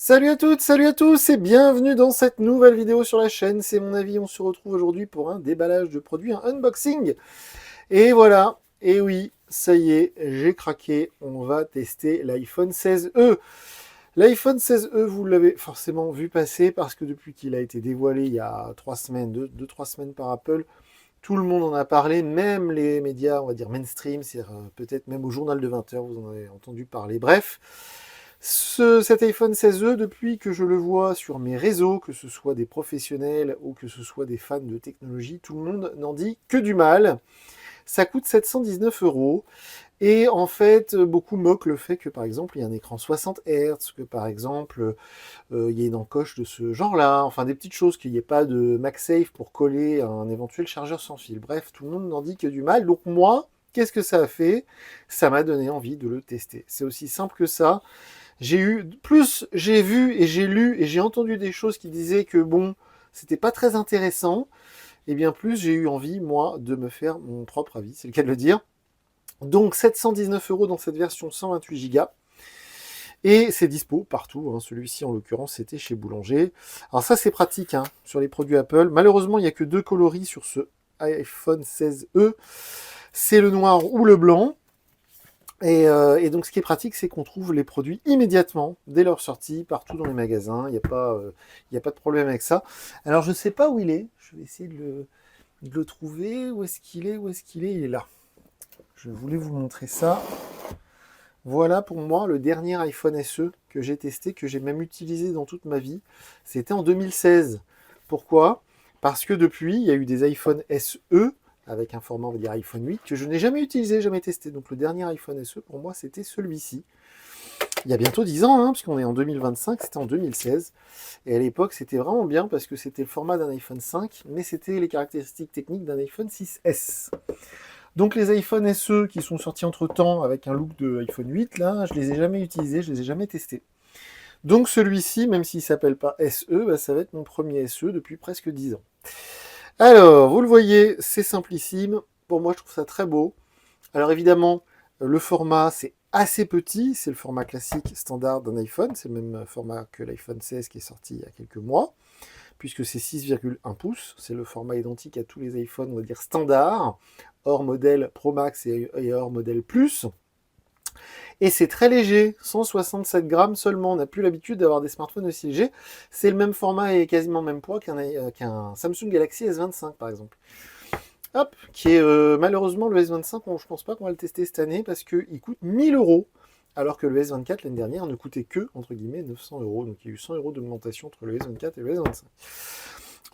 Salut à toutes, salut à tous et bienvenue dans cette nouvelle vidéo sur la chaîne. C'est mon avis, on se retrouve aujourd'hui pour un déballage de produits, un unboxing. Et voilà, et oui, ça y est, j'ai craqué, on va tester l'iPhone 16e. L'iPhone 16e, vous l'avez forcément vu passer parce que depuis qu'il a été dévoilé il y a 3 semaines, 2-3 semaines par Apple, tout le monde en a parlé, même les médias, on va dire mainstream, c'est-à-dire peut-être même au journal de 20 heures, vous en avez entendu parler. Bref, cet iPhone 16e, depuis que je le vois sur mes réseaux, que ce soit des professionnels ou que ce soit des fans de technologie, tout le monde n'en dit que du mal. Ça coûte 719 euros. Et en fait, beaucoup moquent le fait que, par exemple, il y a un écran 60 Hz, que, par exemple, il y ait une encoche de ce genre-là, enfin des petites choses, qu'il n'y ait pas de MagSafe pour coller un éventuel chargeur sans fil. Bref, tout le monde n'en dit que du mal. Donc moi, qu'est-ce que ça a fait? Ça m'a donné envie de le tester. C'est aussi simple que ça. Plus j'ai vu et j'ai lu et j'ai entendu des choses qui disaient que bon, c'était pas très intéressant, et bien plus j'ai eu envie, moi, de me faire mon propre avis, c'est le cas de le dire. Donc 719 euros dans cette version 128 Go. Et c'est dispo partout, hein. Celui-ci en l'occurrence c'était chez Boulanger. Alors ça c'est pratique, hein, sur les produits Apple. Malheureusement il n'y a que deux coloris sur ce iPhone 16e. C'est le noir ou le blanc. Et donc, ce qui est pratique, c'est qu'on trouve les produits immédiatement, dès leur sortie, partout dans les magasins. Il y a pas de problème avec ça. Alors, je ne sais pas où il est. Je vais essayer de le trouver. Où est-ce qu'il est? Où est-ce qu'il est? Il est là. Je voulais vous montrer ça. Voilà pour moi le dernier iPhone SE que j'ai testé, que j'ai même utilisé dans toute ma vie. C'était en 2016. Pourquoi? Parce que depuis, il y a eu des iPhone SE avec un format, on va dire iPhone 8, que je n'ai jamais utilisé, jamais testé. Donc le dernier iPhone SE, pour moi, c'était celui-ci. Il y a bientôt 10 ans, hein, puisqu'on est en 2025, c'était en 2016. Et à l'époque, c'était vraiment bien parce que c'était le format d'un iPhone 5, mais c'était les caractéristiques techniques d'un iPhone 6S. Donc les iPhone SE qui sont sortis entre-temps avec un look de iPhone 8, là, je les ai jamais utilisés, je les ai jamais testés. Donc celui-ci, même s'il s'appelle pas SE, bah, ça va être mon premier SE depuis presque 10 ans. Alors, vous le voyez, c'est simplissime. Pour moi, je trouve ça très beau. Alors évidemment, le format, c'est assez petit. C'est le format classique standard d'un iPhone. C'est le même format que l'iPhone 16 qui est sorti il y a quelques mois, puisque c'est 6,1 pouces. C'est le format identique à tous les iPhones, on va dire standard, hors modèle Pro Max et hors modèle Plus. Et c'est très léger, 167 grammes seulement. On n'a plus l'habitude d'avoir des smartphones aussi légers. C'est le même format et quasiment le même poids qu'un Samsung Galaxy S25 par exemple. Hop, qui est malheureusement le S25, je pense pas qu'on va le tester cette année parce qu'il coûte 1000 euros. Alors que le S24 l'année dernière ne coûtait que, entre guillemets, 900 euros. Donc il y a eu 100 euros d'augmentation entre le S24 et le S25.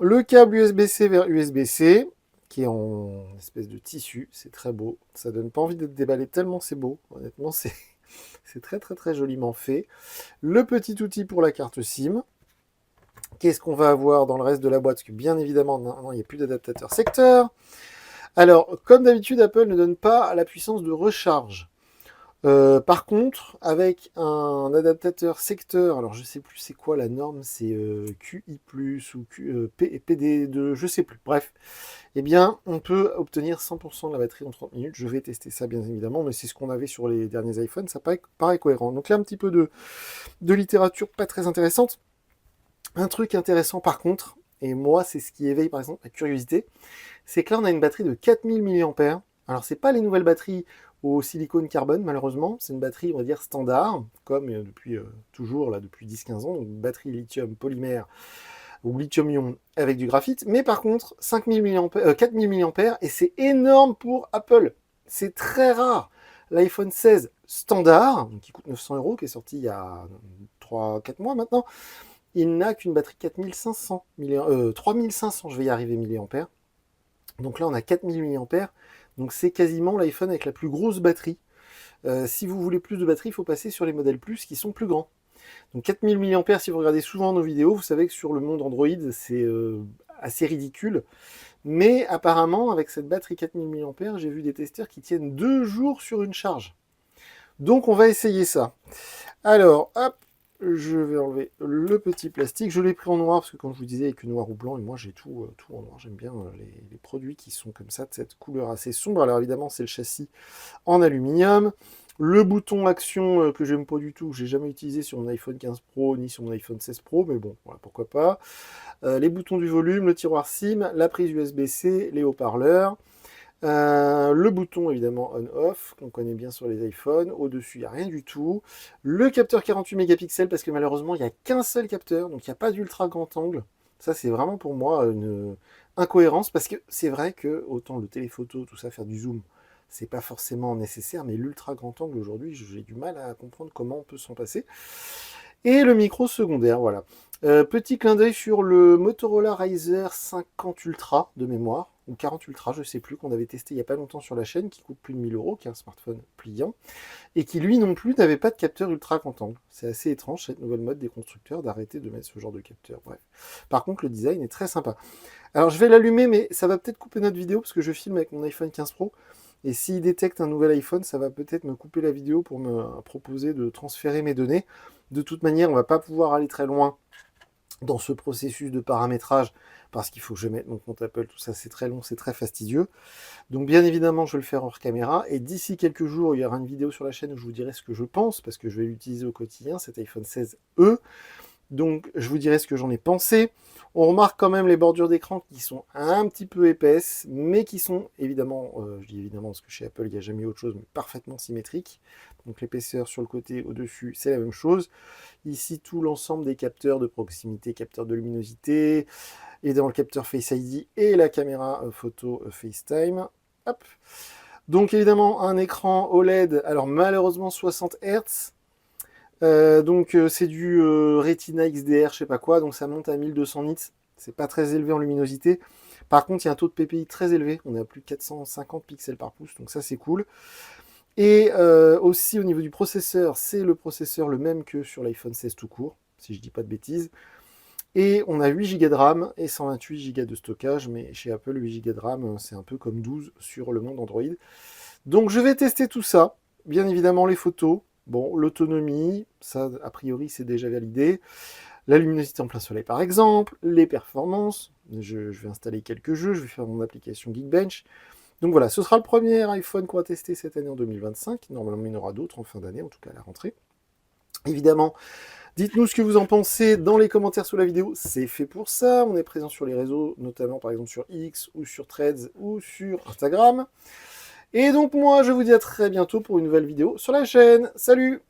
Le câble USB-C vers USB-C, qui est en espèce de tissu, c'est très beau. Ça donne pas envie d'être déballé tellement c'est beau. Honnêtement, c'est très très très joliment fait. Le petit outil pour la carte SIM. Qu'est-ce qu'on va avoir dans le reste de la boîte? Parce que bien évidemment, non, il n'y a plus d'adaptateur secteur. Alors, comme d'habitude, Apple ne donne pas la puissance de recharge. Par contre, avec un adaptateur secteur, alors je sais plus c'est quoi la norme, c'est QI+, ou PD2, je sais plus, bref, eh bien, on peut obtenir 100% de la batterie en 30 minutes. Je vais tester ça, bien évidemment, mais c'est ce qu'on avait sur les derniers iPhones, ça paraît cohérent. Donc là, un petit peu de littérature pas très intéressante. Un truc intéressant, par contre, et moi, c'est ce qui éveille, par exemple, ma curiosité, c'est que là, on a une batterie de 4000 mAh. Alors, c'est pas les nouvelles batteries au silicone carbone, malheureusement. C'est une batterie, on va dire, standard, comme depuis toujours, là, depuis 10-15 ans. Donc, une batterie lithium polymère ou lithium-ion avec du graphite. Mais par contre, 5000 mAh, 4000 mAh, et c'est énorme pour Apple. C'est très rare. L'iPhone 16 standard, qui coûte 900 euros, qui est sorti il y a 3-4 mois maintenant, il n'a qu'une batterie 4500 3500, je vais y arriver, milliampères. Donc là, on a 4000 mAh. Donc c'est quasiment l'iPhone avec la plus grosse batterie. Si vous voulez plus de batterie, il faut passer sur les modèles Plus qui sont plus grands. Donc 4000 mAh, si vous regardez souvent nos vidéos, vous savez que sur le monde Android, c'est assez ridicule. Mais apparemment, avec cette batterie 4000 mAh, j'ai vu des testeurs qui tiennent 2 jours sur une charge. Donc on va essayer ça. Alors, hop, je vais enlever le petit plastique. Je l'ai pris en noir parce que, comme je vous disais, avec noir ou blanc, et moi j'ai tout en noir. J'aime bien les produits qui sont comme ça, de cette couleur assez sombre. Alors évidemment, c'est le châssis en aluminium. Le bouton action que j'aime pas du tout, que j'ai jamais utilisé sur mon iPhone 15 Pro ni sur mon iPhone 16 Pro, mais bon, voilà, pourquoi pas. Les boutons du volume, le tiroir SIM, la prise USB-C, les haut-parleurs. Le bouton évidemment on-off, qu'on connaît bien sur les iPhones. Au-dessus, il n'y a rien du tout. Le capteur 48 mégapixels, parce que malheureusement, il n'y a qu'un seul capteur, donc il n'y a pas d'ultra grand angle. Ça, c'est vraiment pour moi une incohérence, parce que c'est vrai que autant le téléphoto, tout ça, faire du zoom, c'est pas forcément nécessaire, mais l'ultra grand angle aujourd'hui, j'ai du mal à comprendre comment on peut s'en passer. Et le micro secondaire, voilà. Petit clin d'œil sur le Motorola Razr 50 Ultra de mémoire, ou 40 Ultra, je sais plus, qu'on avait testé il n'y a pas longtemps sur la chaîne, qui coûte plus de 1000 euros, qui est un smartphone pliant, et qui lui non plus n'avait pas de capteur ultra grand angle. C'est assez étrange cette nouvelle mode des constructeurs d'arrêter de mettre ce genre de capteur. Bref. Par contre, le design est très sympa. Alors je vais l'allumer, mais ça va peut-être couper notre vidéo parce que je filme avec mon iPhone 15 Pro. Et s'il détecte un nouvel iPhone, ça va peut-être me couper la vidéo pour me proposer de transférer mes données. De toute manière, on ne va pas pouvoir aller très loin dans ce processus de paramétrage parce qu'il faut que je mette mon compte Apple, tout ça c'est très long, c'est très fastidieux. Donc bien évidemment, je vais le faire hors caméra et d'ici quelques jours, il y aura une vidéo sur la chaîne où je vous dirai ce que je pense parce que je vais l'utiliser au quotidien, cet iPhone 16e. Donc je vous dirai ce que j'en ai pensé. On remarque quand même les bordures d'écran qui sont un petit peu épaisses, mais qui sont évidemment, je dis évidemment parce que chez Apple il n'y a jamais autre chose, mais parfaitement symétriques. Donc l'épaisseur sur le côté, au-dessus, c'est la même chose. Ici, tout l'ensemble des capteurs de proximité, capteurs de luminosité, et dans le capteur Face ID et la caméra photo FaceTime. Hop. Donc évidemment, un écran OLED, alors malheureusement 60 Hz. C'est du Retina XDR, je sais pas quoi, donc ça monte à 1200 nits. C'est pas très élevé en luminosité. Par contre, il y a un taux de PPI très élevé. On est à plus de 450 pixels par pouce, donc ça c'est cool. Et aussi au niveau du processeur, c'est le processeur le même que sur l'iPhone 16 tout court, si je dis pas de bêtises. Et on a 8 Go de RAM et 128 Go de stockage, mais chez Apple, 8 Go de RAM, c'est un peu comme 12 sur le monde Android. Donc je vais tester tout ça. Bien évidemment, les photos. Bon, l'autonomie, ça, a priori, c'est déjà validé. La luminosité en plein soleil, par exemple. Les performances. Je vais installer quelques jeux. Je vais faire mon application Geekbench. Donc voilà, ce sera le premier iPhone qu'on va tester cette année en 2025. Normalement, il y en aura d'autres en fin d'année, en tout cas à la rentrée. Évidemment, dites-nous ce que vous en pensez dans les commentaires sous la vidéo. C'est fait pour ça. On est présent sur les réseaux, notamment par exemple sur X ou sur Threads ou sur Instagram. Et donc moi, je vous dis à très bientôt pour une nouvelle vidéo sur la chaîne. Salut!